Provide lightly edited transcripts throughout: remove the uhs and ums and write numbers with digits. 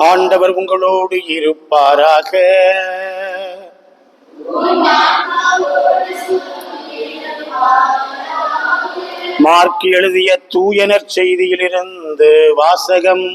ஆண்டவர் உங்களோடு இருப்பாராக. மார்க் எழுதிய தூய நற்செய்தியிலிருந்து வாசகம்.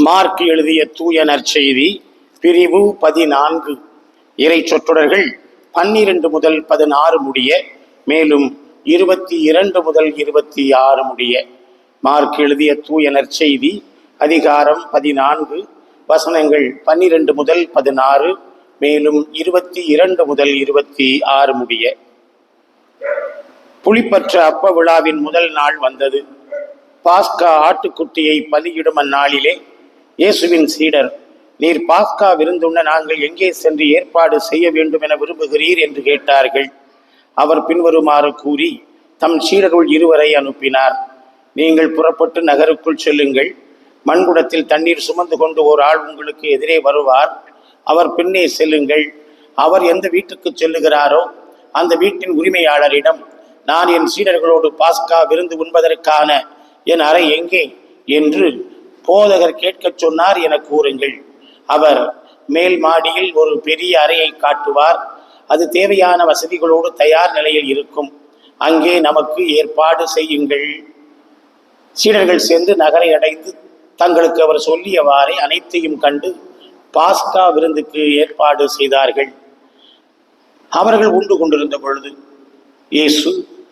மார்க் எழுதிய தூய நற்செய்தி பிரிவு 14. இறை சொற்றொடர்கள் 12 முதல் 16 முடிய, மேலும் 22 முதல் 26 முடிய. மார்க் எழுதிய தூய நற்செய்தி அதிகாரம் 14, வசனங்கள் 12 முதல் 16, மேலும் 22 முதல் 26 முடிய. புளிப்பற்ற அப்ப விழாவின் முதல் நாள் வந்தது. பாஸ்கா ஆட்டுக்குட்டியை பலியிடும் அந்நாளிலே இயேசுவின் சீடர், நீர் பாஸ்கா விருந்துண்ண நாங்கள் எங்கே சென்று ஏற்பாடு செய்ய வேண்டும் என விரும்புகிறீர் என்று கேட்டார்கள். அவர் பின்வருமாறு கூறி தம் சீடருள் 2 அனுப்பினார். நீங்கள் புறப்பட்டு நகருக்குள் செல்லுங்கள். மண்குடத்தில் தண்ணீர் சுமந்து கொண்டு ஒரு ஆள் உங்களுக்கு எதிரே வருவார். அவர் பின்னே செல்லுங்கள். அவர் எந்த வீட்டுக்கு செல்லுகிறாரோ அந்த வீட்டின் உரிமையாளரிடம், நான் என் சீடர்களோடு பாஸ்கா விருந்து உண்பதற்கான என் அறை எங்கே என்று போதகர் கேட்கச் சொன்னார் என கூறுங்கள். அவர் மேல் மாடியில் ஒரு பெரிய அறையை காட்டுவார். அது தேவையான வசதிகளோடு தயார் நிலையில் இருக்கும். அங்கே நமக்கு ஏற்பாடு செய்யுங்கள். சீடர்கள் சென்று நகரை அடைந்து தங்களுக்கு அவர் சொல்லியவாறே அனைத்தையும் கண்டு பாஸ்கா விருந்துக்கு ஏற்பாடு செய்தார்கள். அவர்கள் உண்டு கொண்டிருந்த பொழுது இயேசு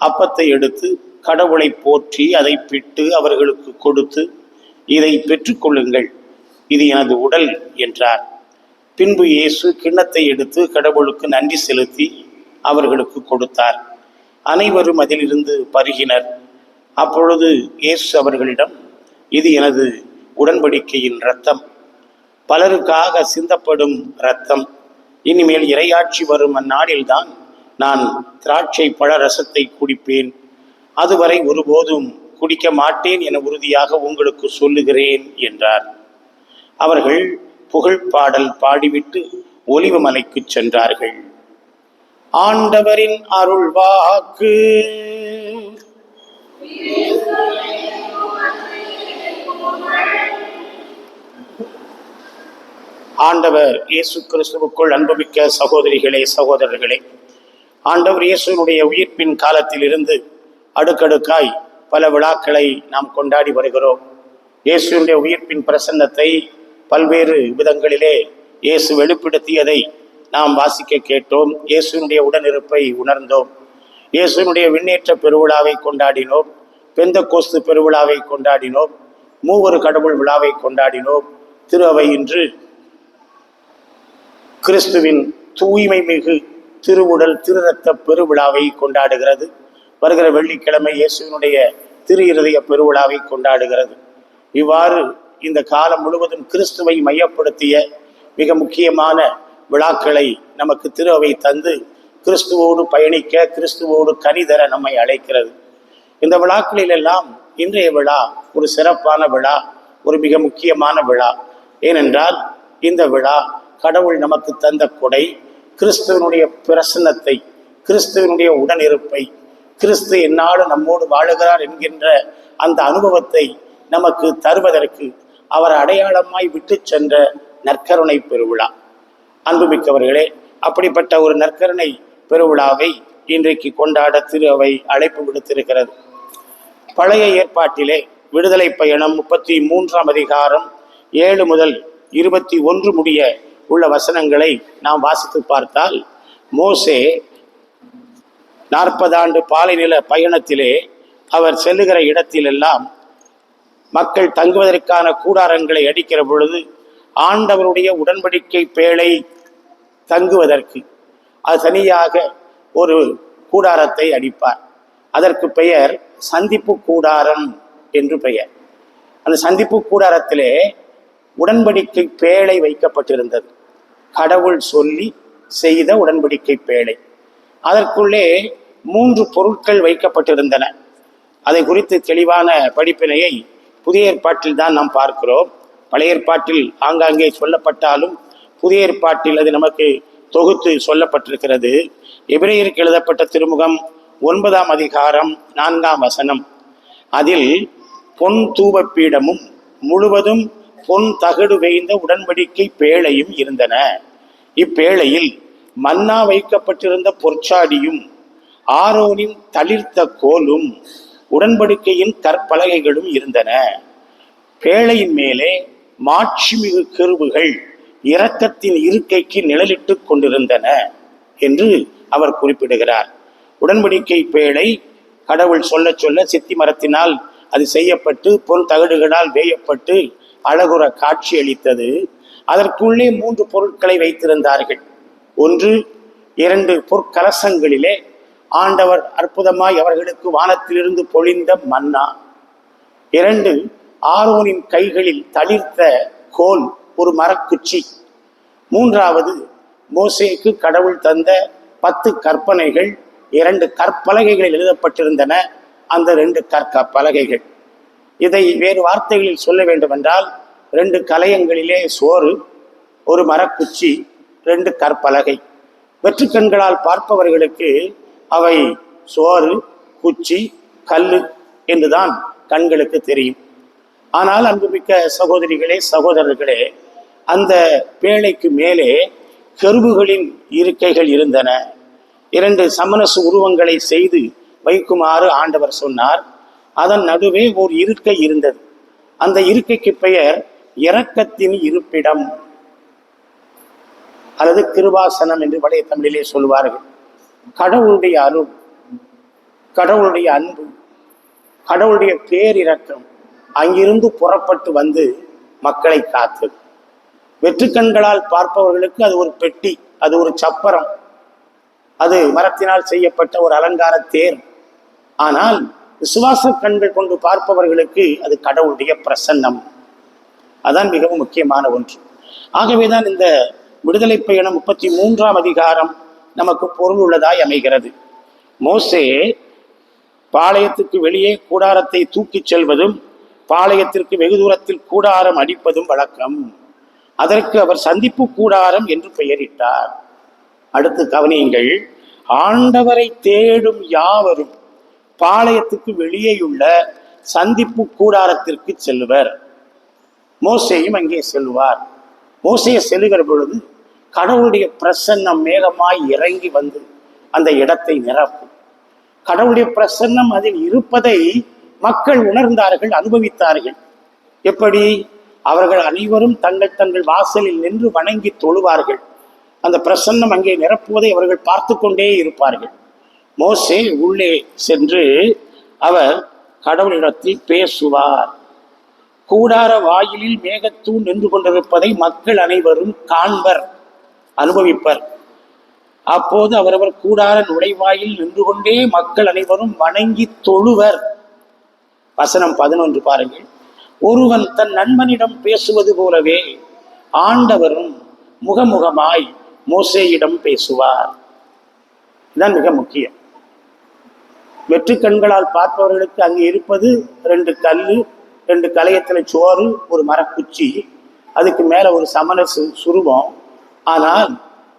அப்பத்தை எடுத்து கடவுளை போற்றி அதை பிட்டு அவர்களுக்கு கொடுத்து, இதை பெற்றுக்கொள்ளுங்கள், இது எனது உடல் என்றார். பின்பு இயேசு கிண்ணத்தை எடுத்து கடவுளுக்கு நன்றி செலுத்தி அவர்களுக்கு கொடுத்தார். அனைவரும் அதிலிருந்து பருகினர். அப்பொழுது இயேசு அவர்களிடம், இது எனது உடன்படிக்கையின் இரத்தம், பலருக்காக சிந்தப்படும் இரத்தம். இனிமேல் இறையாட்சி வரும் அந்நாளில்தான் நான் திராட்சை பழ ரசத்தை குடிப்பேன். அதுவரை ஒருபோதும் குடிக்க மாட்டேன் என உறுதியாக உங்களுக்கு சொல்லுகிறேன் என்றார். அவர்கள் புகழ் பாடல் பாடிவிட்டு ஒலிவ மலைக்கு சென்றார்கள். ஆண்டவரின் அருள் வாக்கு. ஆண்டவர் இயேசு கிறிஸ்துவுக்குள் அன்புமிக்க சகோதரிகளே, சகோதரர்களே, ஆண்டவர் இயேசுனுடைய உயிர்ப்பின் காலத்தில் இருந்து அடுக்கடுக்காய் பல விழாக்களை நாம் கொண்டாடி வருகிறோம். இயேசுடைய உயிர்ப்பின் பிரசன்னத்தை பல்வேறு விதங்களிலே இயேசு வெளிப்படுத்தியதை நாம் வாசிக்க கேட்டோம். இயேசுனுடைய உடனிருப்பை உணர்ந்தோம். இயேசுனுடைய விண்ணேற்ற பெருவிழாவை கொண்டாடினோம். பெந்தெக்கோஸ்து பெருவிழாவை கொண்டாடினோம். மூவரு கடவுள் விழாவை கொண்டாடினோம். திரு அவை இன்று கிறிஸ்துவின் தூய்மை மிகு திருவுடல் திருரத்த பெருவிழாவை கொண்டாடுகிறது. வருகிற வெள்ளிக்கிழமை இயேசுவினுடைய திரு இருதய பெருவிழாவை கொண்டாடுகிறது. இவ்வாறு இந்த காலம் முழுவதும் கிறிஸ்துவை மையப்படுத்திய மிக முக்கியமான விழாக்களை நமக்கு திரு அவை தந்து கிறிஸ்துவோடு பயணிக்க, கிறிஸ்துவோடு கனிதர நம்மை அழைக்கிறது. இந்த விழாக்களிலெல்லாம் இன்றைய விழா ஒரு சிறப்பான விழா, ஒரு மிக முக்கியமான விழா. ஏனென்றால் இந்த விழா கடவுள் நமக்கு தந்த கொடை, கிறிஸ்துவனுடைய பிரசன்னத்தை, கிறிஸ்துவனுடைய உடனிருப்பை, கிறிஸ்து எந்நாடு நம்மோடு வாழுகிறார் என்கின்ற அந்த அனுபவத்தை நமக்கு தருவதற்கு அவர் அடையாளமாய் விட்டு சென்ற நற்கருணை பெருவிழா. அன்புமிக்கவர்களே, அப்படிப்பட்ட ஒரு நற்கருணை பெருவிழாவை இன்றைக்கு கொண்டாட திரு அவை அழைப்பு விடுத்திருக்கிறது. பழைய ஏற்பாட்டிலே விடுதலை பயணம் 33ஆம் அதிகாரம் 7 முதல் 21 முடிய உள்ள வசனங்களை நாம் வாசித்து பார்த்தால், மோசே 40 ஆண்டு பாலைநில பயணத்திலே அவர் செல்லுகிற இடத்திலெல்லாம் மக்கள் தங்குவதற்கான கூடாரங்களை அடிக்கிற பொழுது ஆண்டவருடைய உடன்படிக்கை பேழை தங்குவதற்கு அது தனியாக ஒரு கூடாரத்தை அடிப்பார். அதற்கு பெயர் சந்திப்பு கூடாரம் என்று பெயர். அந்த சந்திப்பு கூடாரத்திலே உடன்படிக்கை பேழை வைக்கப்பட்டிருந்தது. கடவுள் சொல்லி செய்த உடன்படிக்கை பேழை. அதற்குள்ளே 3 பொருட்கள் வைக்கப்பட்டிருந்தன. அதை குறித்து தெளிவான படிப்பினையை புதிய ஏற்பாட்டில் தான் நாம் பார்க்கிறோம். பழைய ஏற்பாட்டில் ஆங்காங்கே சொல்லப்பட்டாலும் புதிய ஏற்பாட்டில் அது நமக்கு தொகுத்து சொல்லப்பட்டிருக்கிறது. எபிரேயருக்கு எழுதப்பட்ட திருமுகம் 9ஆம் அதிகாரம் 4ஆம் வசனம். அதில் பொன் தூபப்பீடமும் முழுவதும் பொன் தகடு வேய்ந்த உடன்படிக்கை பேழையும் இருந்தன. இப்பேழையில் மன்னா வைக்கப்பட்டிருந்த பொற்சாடியும் ஆரோனின் தளிர்த்த கோலும் உடன்படிக்கையின் கற்பலகைகளும் இருந்தன. பேழையின் மேலே மாட்சிமிகு கிருபைகள் இரக்கத்தின் இருக்கைக்கு நிழலிட்டு கொண்டிருந்தன என்று அவர் குறிப்பிடுகிறார். உடன்படிக்கை பேழை கடவுள் சொல்ல சொல்ல சித்தி மரத்தினால் அது செய்யப்பட்டு பொன் தகடுகளால் வேயப்பட்டு அழகுற காட்சி அளித்தது. அதற்குள்ளே 3 பொருட்களை வைத்திருந்தார்கள். 1, 2 பொற்கலசங்களிலே ஆண்டவர் அற்புதமாய் அவர்களுக்கு வானத்திலிருந்து பொழிந்த மன்னா. 2, ஆரோனின் கைகளில் தளிர்த்த கோல், ஒரு மரக்குச்சி. 3வது, மோசேக்கு கடவுள் தந்த 10 கற்பனைகள் 2 கற்பலகைகளில் எழுதப்பட்டிருந்தன. அந்த 2 கற்பலகைகள், இதை வேறு வார்த்தைகளில் சொல்ல வேண்டுமென்றால் 2 கலயங்களிலே சோறு, ஒரு மரக்குச்சி, 2 கற்பலகை. வெற்று கண்களால் பார்ப்பவர்களுக்கு அவை சோறு, குச்சி, கல்லு என்றுதான் கண்களுக்கு தெரியும். ஆனால் அன்புமிக்க சகோதரிகளே, சகோதரர்களே, அந்த பேழைக்கு மேலே கெருபுகளின் இருக்கைகள் இருந்தன. 2 சமணசு உருவங்களை செய்து வைக்குமாறு ஆண்டவர் சொன்னார். அதன் நடுவே ஓர் இருக்கை இருந்தது. அந்த இருக்கைக்கு பெயர் இரக்கத்தின் இருப்பிடம் அல்லது கிருபாசனம் என்று பழைய தமிழிலே சொல்வார்கள். கடவுளுடைய அருள், கடவுளுடைய அன்பு, கடவுளுடைய பேரிரக்கம் அங்கிருந்து புறப்பட்டு வந்து மக்களை காத்தது. வெற்று கண்களால் பார்ப்பவர்களுக்கு அது ஒரு பெட்டி, அது ஒரு சப்பரம், அது மரத்தினால் செய்யப்பட்ட ஒரு அலங்கார தேர். ஆனால் விசுவாச கண்கள் கொண்டு பார்ப்பவர்களுக்கு அது கடவுளுடைய பிரசன்னம். அதான் மிகவும் முக்கியமான ஒன்று. ஆகவேதான் இந்த விடுதலை பயணம் 33ஆம் அதிகாரம் நமக்கு பொருள் உள்ளதாய் அமைகிறது. மோசே பாளையத்துக்கு வெளியே கூடாரத்தை தூக்கிச் செல்வதும் பாளையத்திற்கு வெகு தூரத்தில் கூடாரம் அடிப்பதும் வழக்கம். அதற்கு அவர் சந்திப்பு கூடாரம் என்று பெயரிட்டார். அடுத்து கவனியுங்கள், ஆண்டவரை தேடும் யாவரும் பாளையத்துக்கு வெளியேயுள்ள சந்திப்பு கூடாரத்திற்கு செல்லுவர். மோசேயும் அங்கே செல்வார். மோசே செல்லுகிற பொழுது கடவுளுடைய பிரசன்னம் மேகமாய் இறங்கி வந்து அந்த இடத்தை நிரப்பும். கடவுளுடைய பிரசன்னம் அதில் இருப்பதை மக்கள் உணர்ந்தார்கள், அனுபவித்தார்கள். எப்படி? அவர்கள் அனைவரும் தங்கள் தங்கள் வாசலில் நின்று வணங்கி தொழுவார்கள். அந்த பிரசன்னம் அங்கே நிரப்புவதை அவர்கள் பார்த்து கொண்டே இருப்பார்கள். மோசே உள்ளே சென்று அவர் கடவுளிடத்தில் பேசுவார். கூடார வாயிலில் மேகத்தூண் நின்று கொண்டிருப்பதை மக்கள் அனைவரும் காண்பர், அனுபவிப்பர். அப்போது அவரவர் கூடார நுழைவாயில் நின்று கொண்டே மக்கள் அனைவரும் வணங்கி தொழுவர். வசனம் 11 பாருங்கள். ஒருவன் தன் நண்பனிடம் பேசுவது போலவே ஆண்டவரும் முகமுகமாய் மோசேயிடம் பேசுவார். இதுதான் மிக முக்கியம். வெற்று கண்களால் பார்ப்பவர்களுக்கு அங்கே இருப்பது 2 கல்லு, 2 கலயத்தில் சோறு, ஒரு மரக்குச்சி, அதுக்கு மேல ஒரு சமண சுரூபம். ஆனால்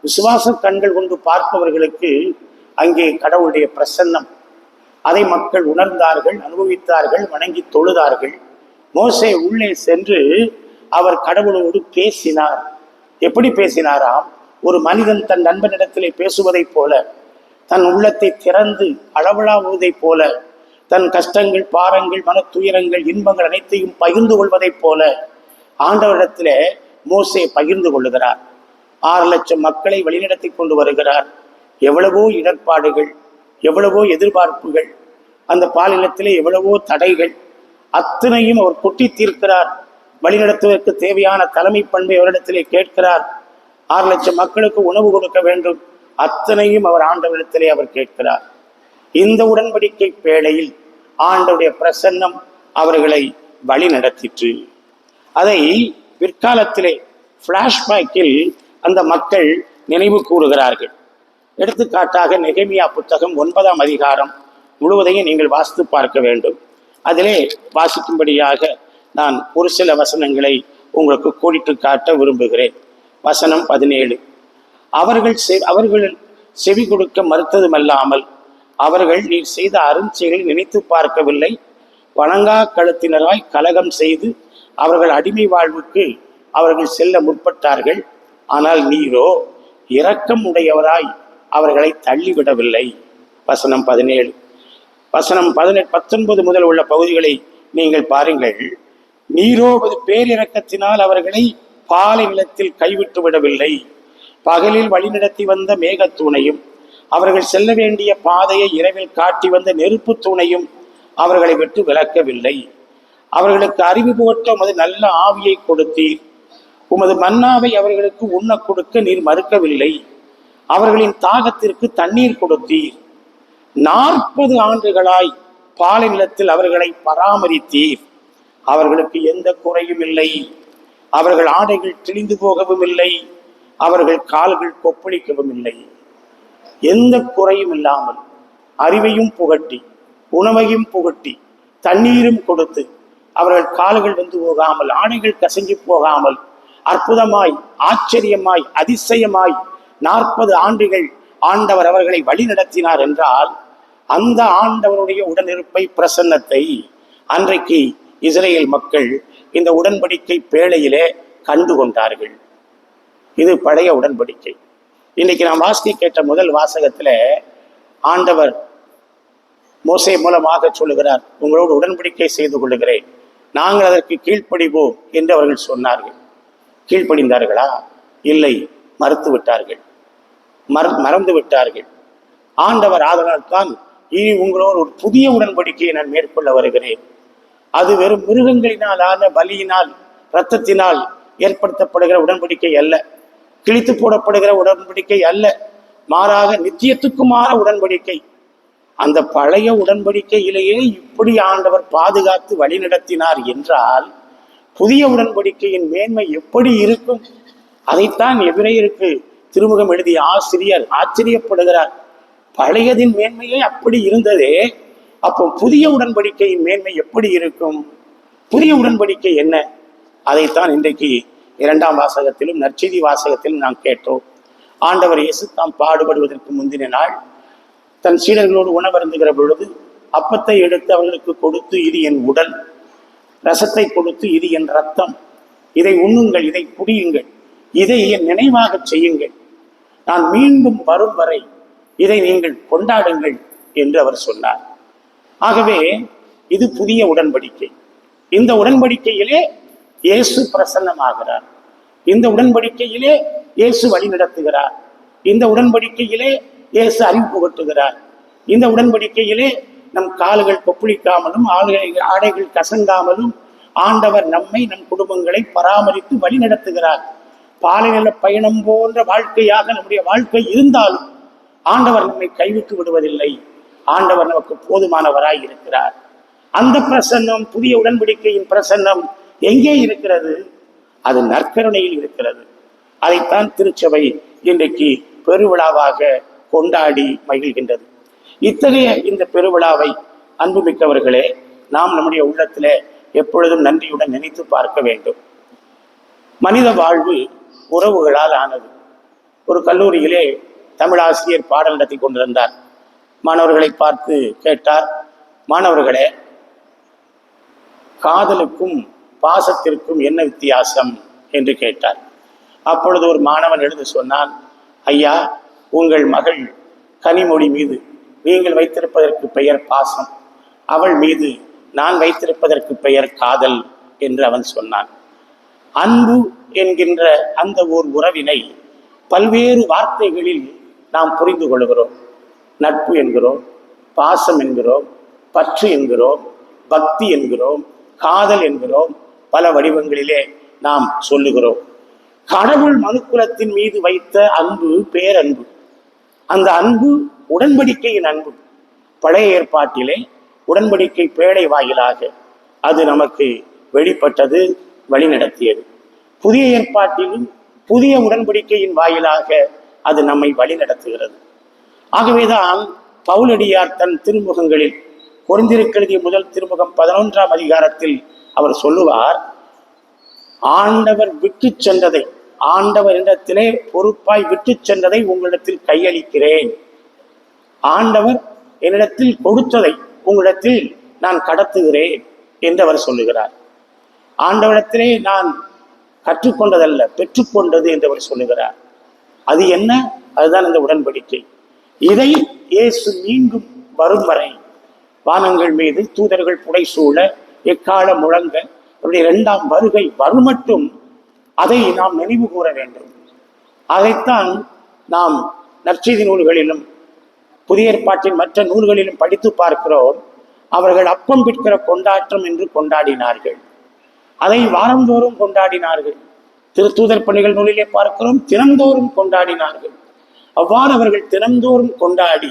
விசுவாச கண்கள் கொண்டு பார்ப்பவர்களுக்கு அங்கே கடவுளுடைய பிரசன்னம். அதை மக்கள் உணர்ந்தார்கள், அனுபவித்தார்கள், வணங்கி தொழுதார்கள். மோசே உள்ளே சென்று அவர் கடவுளோடு பேசினார். எப்படி பேசினாராம்? ஒரு மனிதன் தன் நண்பனிடத்திலே பேசுவதைப் போல, தன் உள்ளத்தை திறந்து அளவலாவதைப் போல, தன் கஷ்டங்கள், பாரங்கள், மன துயரங்கள், இன்பங்கள் அனைத்தையும் பகிர்ந்து கொள்வதைப் போல ஆண்டவரிடத்திலே மோசே பகிர்ந்து கொள்ளுகிறார். 6 லட்சம் மக்களை வழிநடத்தி கொண்டு வருகிறார். எவ்வளவோ இடர்பாடுகள், எவ்வளவோ எதிர்பார்ப்புகள், அந்த பாலினத்திலே எவ்வளவோ தடைகள், அத்தனையும் அவர் கொட்டி தீர்க்கிறார். வழிநடத்துவதற்கு தேவையான தலைமை பண்பை அவரிடத்திலே கேட்கிறார். 6 லட்சம் மக்களுக்கு உணவு கொடுக்க வேண்டும், அத்தனையும் அவர் ஆண்டவரிடத்திலே அவர் கேட்கிறார். இந்த உடன்படிக்கை பேழையில் ஆண்டவருடைய பிரசன்னம் அவர்களை வழி நடத்திற்று. அதை பிற்காலத்திலே பிளாஷ்பேக்கில் அந்த மக்கள் நினைவு கூறுகிறார்கள். எடுத்துக்காட்டாக நெகேமியா புத்தகம் 9ஆம் அதிகாரம் முழுவதையும் நீங்கள் வாசித்து பார்க்க வேண்டும். அதிலே வாசிக்கும்படியாக நான் ஒரு சில வசனங்களை உங்களுக்கு கோடிட்டு காட்ட விரும்புகிறேன். வசனம் 17. அவர்கள் செவி கொடுக்க மறுத்ததுமல்லாமல் அவர்கள் நீர் செய்த அருஞ்செயலை நினைத்து பார்க்கவில்லை. வணங்கா கழுத்தினராய் கலகம் செய்து அவர்கள் அடிமை வாழ்வுக்கு அவர்கள் செல்ல முற்பட்டார்கள். ஆனால் நீரோ இரக்கம் உடையவராய் அவர்களை தள்ளிவிடவில்லை. வசனம் 17. வசனம் 19 முதல் உள்ள பகுதிகளை நீங்கள் பாருங்கள். நீரோ பேரிரக்கத்தினால் அவர்களை பாலை நிலத்தில் கைவிட்டு விடவில்லை. பகலில் வழிநடத்தி வந்த மேகத்தூணையும் அவர்கள் செல்ல வேண்டிய பாதையை இரவில் காட்டி வந்த நெருப்பு தூணையும் அவர்களை விட்டு விலக்கவில்லை. அவர்களுக்கு அறிவு போற்ற உமது நல்ல ஆவியை கொடுத்தீர். உமது மன்னாவை அவர்களுக்கு உண்ண கொடுக்க நீர் மறுக்கவில்லை. அவர்களின் தாகத்திற்கு தண்ணீர் கொடுத்தீர். 40 ஆண்டுகளாய் பாலை நிலத்தில் அவர்களை பராமரித்தீர். அவர்களுக்கு எந்த குறையும் இல்லை. அவர்கள் ஆடைகள் கிழிந்து போகவும் இல்லை. அவர்கள் கால்கள் கொப்பளிக்கவும் இல்லை. எந்த குறையும் இல்லாமல் அறிவையும் புகட்டி உணவையும் புகட்டி தண்ணீரும் கொடுத்து அவர்கள் கால்கள் வந்து போகாமல் ஆடைகள் கசங்கி போகாமல் அற்புதமாய் ஆச்சரியமாய் அதிசயமாய் 40 ஆண்டுகள் ஆண்டவர் அவர்களை வழி நடத்தினார் என்றால் அந்த ஆண்டவருடைய உடனிருப்பை பிரசன்னத்தை அன்றைக்கு இஸ்ரேல் மக்கள் இந்த உடன்படிக்கை பேழையிலே கண்டு கொண்டார்கள். இது பழைய உடன்படிக்கை. இன்னைக்கு நாம் வாசிக்க கேட்ட முதல் வாசகத்துல ஆண்டவர் மோசே மூலமாக சொல்லுகிறார், உங்களோடு உடன்படிக்கை செய்து கொள்ளுகிறேன், நாங்கள் அதற்கு கீழ்ப்படிவோம் என்று அவர்கள் சொன்னார்கள். கீழ்ப்படிந்தார்களா? இல்லை, மறுத்து விட்டார்கள், மறந்து விட்டார்கள். ஆண்டவர் ஆதலால் தான் இனி உங்களோடு ஒரு புதிய உடன்படிக்கையை நான் மேற்கொள்ள வருகிறேன். அது வெறும் மிருகங்களினால் ஆன பலியினால் இரத்தத்தினால் ஏற்படுத்தப்படுகிற உடன்படிக்கை அல்ல, கிழித்து போடப்படுகிற உடன்படிக்கை அல்ல, மாறாக நித்தியத்துக்குமான உடன்படிக்கை. அந்த பழைய உடன்படிக்கையிலேயே இப்படி ஆண்டவர் பாதுகாத்து வழிநடத்தினார் என்றால் புதிய உடன்படிக்கையின் மேன்மை எப்படி இருக்கும்? அதைத்தான் எபிரேயருக்கு திருமுகம் எழுதிய ஆசிரியர் ஆச்சரியப்படுகிறார். பழையதின் மேன்மையே அப்படி இருந்ததே, அப்போ புதிய உடன்படிக்கையின் மேன்மை எப்படி இருக்கும்? புதிய உடன்படிக்கை என்ன? அதைத்தான் இன்றைக்கு 2ஆம் வாசகத்திலும் நற்செய்தி வாசகத்திலும் நாம் கேட்டோம். ஆண்டவர் இயேசு தாம் பாடுபடுவதற்கு முந்தின நாள் தன் சீடர்களோடு உணவருந்துகிற பொழுது அப்பத்தை எடுத்து அவர்களுக்கு கொடுத்து, இது என் உடல், ரசத்தை கொடுத்து, இது என் ரத்தம், இதை உண்ணுங்கள், இதை குடியுங்கள், இதை என் நினைவாக செய்யுங்கள், நான் மீண்டும் வரும் வரை இதை நீங்கள் கொண்டாடுங்கள் என்று அவர் சொன்னார். ஆகவே இது புதிய உடன்படிக்கை. இந்த உடன்படிக்கையிலே இயேசு பிரசன்னமாகிறார். இந்த உடன்படிக்கையிலே இயேசு வழி நடத்துகிறார். இந்த உடன்படிக்கையிலே இயேசு அறிவு புகட்டுகிறார். இந்த உடன்படிக்கையிலே நம் கால்கள் கொப்புளிக்காமலும் ஆடைகள் கசங்காமலும் ஆண்டவர் நம்மை நம் குடும்பங்களை பராமரித்து வழி நடத்துகிறார். பாலைநில பயணம் போன்ற வாழ்க்கையாக நம்முடைய வாழ்க்கை இருந்தாலும் ஆண்டவர் நம்மை கைவிட்டு விடுவதில்லை. ஆண்டவர் நமக்கு போதுமானவராய் இருக்கிறார். அந்த பிரசன்னம், புதிய உடன்படிக்கையின் பிரசன்னம் எங்கே இருக்கிறது? அது நற்கருணையில் இருக்கிறது. அதைத்தான் திருச்சபை இன்றைக்கு பெருவிழாவாக கொண்டாடி மகிழ்கின்றது. இத்தகைய இந்த பெருவிழாவை அன்புமிக்கவர்களே நாம் நம்முடைய உள்ளத்திலே எப்பொழுதும் நன்றியுடன் நினைத்து பார்க்க வேண்டும். மனித வாழ்வு உறவுகளால் ஆனது. ஒரு கல்லூரியிலே தமிழாசிரியர் பாடம் நடத்தி கொண்டிருந்தார். மாணவர்களை பார்த்து கேட்டார், மாணவர்களே, காதலுக்கும் பாசத்திற்கும் என்ன வித்தியாசம் என்று கேட்டார். அப்பொழுது ஒரு மாணவன் எழுந்து சொன்னான், ஐயா, உங்கள் மகள் கனிமொழி மீது நீங்கள் வைத்திருப்பதற்கு பெயர் பாசம், அவள் மீது நான் வைத்திருப்பதற்கு பெயர் காதல் என்று அவன் சொன்னான். அன்பு என்கின்ற அந்த ஓர் உறவினை பல்வேறு வார்த்தைகளில் நாம் புரிந்து கொள்கிறோம். நட்பு என்கிறோம், பாசம் என்கிறோம், பற்று என்கிறோம், பக்தி என்கிறோம், காதல் என்கிறோம், பல வடிவங்களிலே நாம் சொல்லுகிறோம். கடவுள் மனுக்குலத்தின் மீது வைத்த அன்பு பேரன்பு. அந்த அன்பு உடன்படிக்கையின் அன்பு. பழைய ஏற்பாட்டிலே உடன்படிக்கை பேழை வாயிலாக அது நமக்கு வெளிப்பட்டது, வழிநடத்தியது. புதிய ஏற்பாட்டிலும் புதிய உடன்படிக்கையின் வாயிலாக அது நம்மை வழிநடத்துகிறது. ஆகவேதான் பவுலடியார் தன் திருமுகங்களில் கொரிந்தியருக்கு எழுதிய முதல் திருமுகம் 11ஆம் அதிகாரத்தில் அவர் சொல்லுவார், ஆண்டவர் விட்டு சென்றதை, ஆண்டவர் இடத்திலே பொறுப்பாய் விட்டு சென்றதை உங்களிடத்தில் கையளிக்கிறேன். ஆண்டவர் என்னிடத்தில் கொடுத்ததை உங்களிடத்தில் நான் கடத்துகிறேன் என்று அவர் சொல்லுகிறார். ஆண்டவரிடத்திலே நான் கற்றுக்கொண்டதல்ல, பெற்றுக்கொண்டது என்று அவர் சொல்லுகிறார். அது என்ன? அதுதான் இந்த உடன்படிக்கை. இதை இயேசு மீண்டும் வரும் வரை வானங்கள் மீது தூதர்கள் புடைசூழ எக்காலம் முழங்க அவருடைய 2ஆம் வருகை வரும் மட்டும் அதை நாம் நினைவு கூற வேண்டும். அதைத்தான் நாம் நற்செய்தி நூல்களிலும் புதிய ஏற்பாட்டின் மற்ற நூல்களிலும் படித்து பார்க்கிறோம். அவர்கள் அப்பம் பிற்கிற கொண்டாட்டம் என்று கொண்டாடினார்கள். அதை வாரந்தோறும் கொண்டாடினார்கள். திருத்தூதர் பணிகள் நூலிலே பார்க்கிறோம், தினந்தோறும் கொண்டாடினார்கள். அவ்வாறு அவர்கள் தினந்தோறும் கொண்டாடி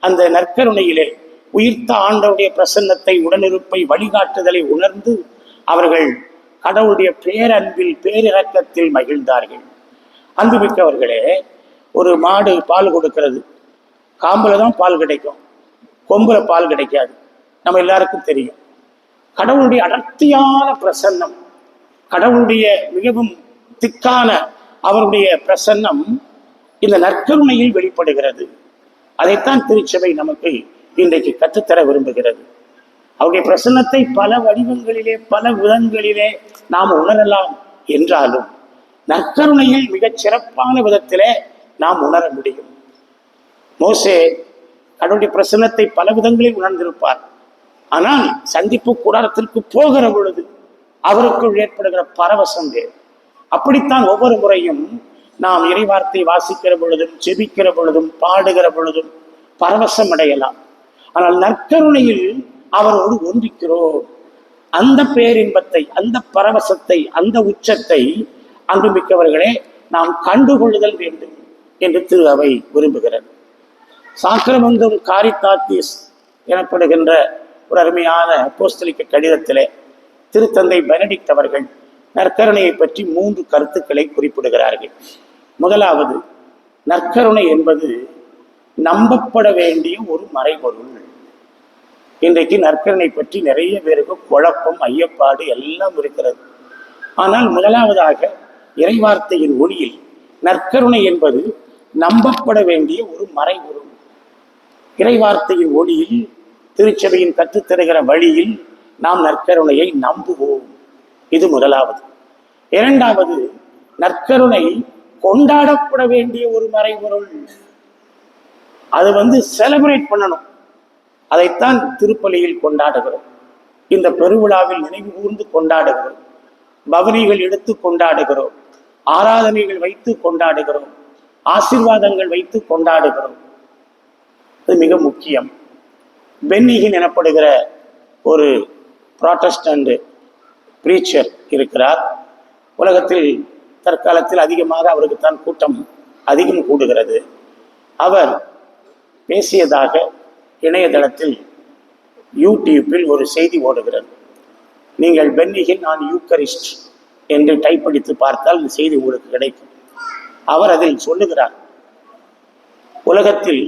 அந்த நற்கருணையிலே உயிர்த்த ஆண்டவருடைய பிரசன்னத்தை, உடனிருப்பை, வழிகாட்டுதலை உணர்ந்து அவர்கள் கடவுளுடைய பேரன்பில், பேரிரக்கத்தில் மகிழ்ந்தார்கள். அன்புமிக்கவர்களே, ஒரு மாடு பால் கொடுக்கிறது, காம்புல தான் பால் கிடைக்கும், கொம்புல பால் கிடைக்காது. நம்ம எல்லாருக்கும் தெரியும். கடவுளுடைய அடர்த்தியான பிரசன்னம், கடவுளுடைய மிகவும் திக்கான அவருடைய பிரசன்னம் இந்த நற்கருணையில் வெளிப்படுகிறது. அதைத்தான் திருச்சபை நமக்கு இன்றைக்கு கற்றுத்தர விரும்புகிறது. அவருடைய பிரசன்னத்தை பல வடிவங்களிலே, பல விதங்களிலே நாம் உணரலாம் என்றாலும் நற்கருணையில் மிகச் சிறப்பான விதத்திலே நாம் உணர முடியும். மோசே கடவுளுடைய பிரசன்னத்தை பல விதங்களில் உணர்ந்திருப்பார். ஆனால் சந்திப்பு கூடாரத்திற்கு போகிற பொழுது அவருக்குள் ஏற்படுகிற பரவசம் வேறு. அப்படித்தான் ஒவ்வொரு முறையும் நாம் இறைவார்த்தை வாசிக்கிற பொழுதும், செபிக்கிற பொழுதும், பாடுகிற பொழுதும் பரவசம் அடையலாம். ஆனால் நற்கருணையில் அவரோடு ஒன்றிக்கிறோம். அந்த பேரின்பத்தை, அந்த பரவசத்தை, அந்த உச்சத்தை அன்புமிக்கவர்களே நாம் கண்டுகொள்ளுதல் வேண்டும் என்று திரு அவை விரும்புகிறது. சாக்கிரமந்தும் காரித்தாத்திஸ் எனப்படுகின்ற ஒரு அருமையான அப்போஸ்தலிக்க கடிதத்திலே திருத்தந்தை பெனடிக்ட் அவர்கள் நற்கருணையை பற்றி 3 கருத்துக்களை குறிப்பிடுகிறார்கள். முதலாவது, நற்கருணை என்பது நம்பப்பட வேண்டிய ஒரு மறைபொருள். இன்றைக்கு நற்கருணை பற்றி நிறைய பேருக்கு குழப்பம், ஐயப்பாடு எல்லாம் இருக்கிறது. ஆனால் முதலாவதாக இறைவார்த்தையின் ஒளியில் நற்கருணை என்பது நம்பப்பட வேண்டிய ஒரு மறைபொருள். இறைவார்த்தையின் ஒளியில், திருச்சபையின் கற்றுத்தருகிற வழியில் நாம் நற்கருணையை நம்புவோம். இது முதலாவது. இரண்டாவது, நற்கருணை கொண்டாடப்பட வேண்டிய ஒரு மறைபொருள். அது செலிப்ரேட் பண்ணணும். அதைத்தான் திருப்பலியில் கொண்டாடுகிறோம். இந்த பெருவிழாவில் நினைவு கூர்ந்து கொண்டாடுகிறோம். பவனிகள் எடுத்து கொண்டாடுகிறோம். ஆராதனைகள் வைத்து கொண்டாடுகிறோம். ஆசீர்வாதங்கள் வைத்து கொண்டாடுகிறோம். அது மிக முக்கியம். பென்னிகின் எனப்படுகிற ஒரு புராட்டஸ்டன்ட் பிரீச்சர் இருக்கிறார். உலகத்தில் தற்காலத்தில் அதிகமாக அவருக்குத்தான் கூட்டம் அதிகம் கூடுகிறது. அவர் பேசியதாக இணையதளத்தில், யூடியூப்பில் ஒரு செய்தி ஓடுகிறது. நீங்கள் பென்னிகின் நான் யூக்கரிஸ்ட் என்று டைப் அடித்து பார்த்தால் இந்த செய்தி உங்களுக்கு கிடைக்கும். அவர் அதில் சொல்லுகிறார், உலகத்தில்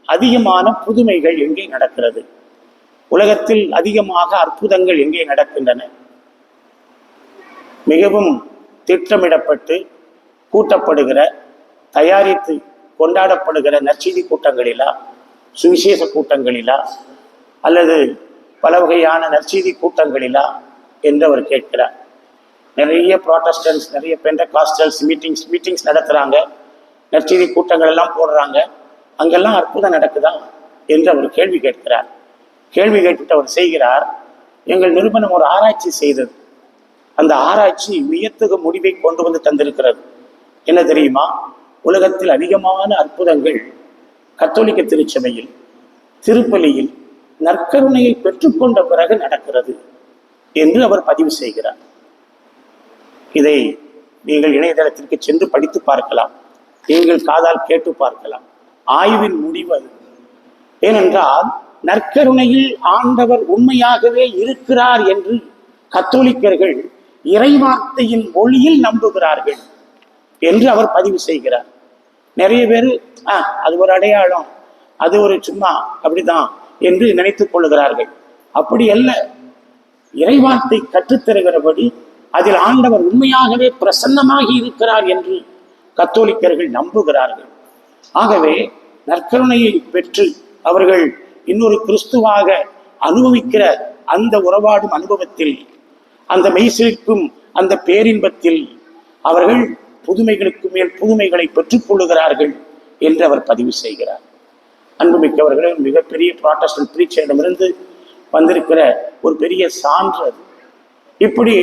அதிகமான புதுமைகள் எங்கே நடக்கிறது, உலகத்தில் அதிகமாக அற்புதங்கள் எங்கே நடக்கின்றன, மிகவும் திட்டமிடப்பட்டு கூட்டப்படுகிற, தயாரித்து கொண்டாடப்படுகிற நற்செய்தி கூட்டங்களிலா, சுவிசேஷ கூட்டங்களிலா, அல்லது பல வகையான நற்செய்தி கூட்டங்களிலா என்று அவர் கேட்கிறார். நிறைய புராட்டஸ்டன்ஸ், நிறைய பெண்டகாஸ்டல்ஸ் மீட்டிங்ஸ் நடத்துகிறாங்க, நற்செய்தி கூட்டங்கள் எல்லாம் போடுறாங்க, அங்கெல்லாம் அற்புதம் நடக்குதா என்று அவர் கேள்வி கேட்கிறார். கேள்வி கேட்டுட்டு அவர் செய்கிறார், எங்கள் நிறுவனம் ஒரு ஆராய்ச்சி செய்தது. அந்த ஆராய்ச்சி வியத்தகு முடிவை கொண்டு வந்து தந்திருக்கிறது. என்ன தெரியுமா? உலகத்தில் அதிகமான அற்புதங்கள் கத்தோலிக்க திருச்சபையில், திருப்பலியில் நற்கருணையை பெற்றுக்கொண்ட பிறகு நடக்கிறது என்று அவர் பதிவு செய்கிறார். இதை நீங்கள் இணையதளத்திற்கு சென்று படித்து பார்க்கலாம், நீங்கள் காதால் கேட்டு பார்க்கலாம். ஆய்வின் முடிவு அது. ஏனென்றால் நற்கருணையில் ஆண்டவர் உண்மையாகவே இருக்கிறார் என்று கத்தோலிக்கர்கள் இறைவார்த்தையின் ஒளியில் நம்புகிறார்கள் என்று அவர் பதிவு செய்கிறார். நிறைய பேர் அது ஒரு அடையாளம், அது ஒரு சும்மா அப்படிதான் என்று நினைத்துக் கொள்ளுகிறார்கள். அப்படி அல்ல. இறைவார்த்தை கற்றுத்தருகிறபடி அதில் ஆண்டவர் உண்மையாகவே பிரசன்னமாகி இருக்கிறார் என்று கத்தோலிக்கர்கள் நம்புகிறார்கள். ஆகவே நற்கருணையை பெற்று அவர்கள் இன்னொரு கிறிஸ்துவாக அனுபவிக்கிற அந்த உறவாடும் அனுபவத்தில், அந்த மெய்சிலிருக்கும் அந்த பேரின்பத்தில் அவர்கள் புதுமைகளுக்கு மேல் புதுமைகளை பெற்றுக் கொள்ளுகிறார்கள் என்று அவர் பதிவு செய்கிறார். அன்புமிக்கவர்களே, மிகப்பெரிய புராட்டஸ்டன்ட் பிரீச்சரிடமிருந்து வந்திருக்கிற ஒரு பெரிய சான்று. இப்படி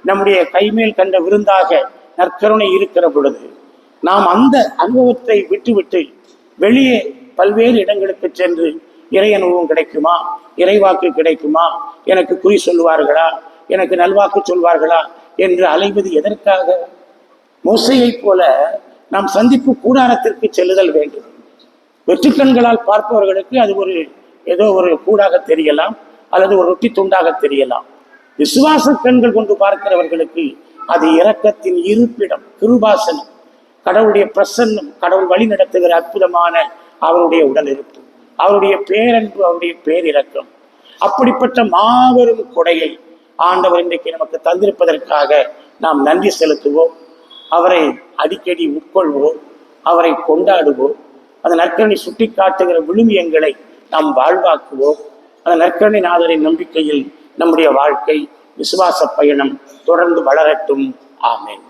நம்முடைய கைமேல் கண்ட விருந்தாக நற்கருணை இருக்கிற பொழுது நாம் அந்த அனுபவத்தை விட்டுவிட்டு வெளியே பல்வேறு இடங்களுக்கு சென்று இறை அனுபவம் கிடைக்குமா, இறைவாக்கு கிடைக்குமா, எனக்கு குறி சொல்வார்களா, எனக்கு நல்வாக்கு சொல்வார்களா என்று அலைவது எதற்காக? மோசையை போல நாம் சந்திப்பு கூடாரத்திற்கு செல்லுதல் வேண்டும். வெற்றுக்கண்களால் பார்ப்பவர்களுக்கு அது ஏதோ ஒரு கூடாக தெரியலாம், அல்லது ஒரு ரொட்டி துண்டாக தெரியலாம். விசுவாச கண்கள் கொண்டு பார்க்கிறவர்களுக்கு அது இரக்கத்தின் இருப்பிடம், கிருபாசனம், கடவுளுடைய பிரசன்னம், கடவுள் வழி நடத்துகிற அற்புதமான அவருடைய உடல் இருப்பு, அவருடைய பேரன்பு, அவருடைய பேரிரக்கம். அப்படிப்பட்ட மாபெரும் கொடையை ஆண்டவர் இன்றைக்கு நமக்கு தந்திருப்பதற்காக நாம் நன்றி செலுத்துவோம். அவரை அடிக்கடி உட்கொள்வோம், அவரை கொண்டாடுவோம். அந்த நற்கருணை சுட்டி காட்டுகிற விழுமியங்களை நாம் வாழ்வாக்குவோம். அந்த நற்கருணை நாதரின் நம்பிக்கையில் நம்முடைய வாழ்க்கை, விசுவாச பயணம் தொடர்ந்து வளரட்டும். ஆமென்.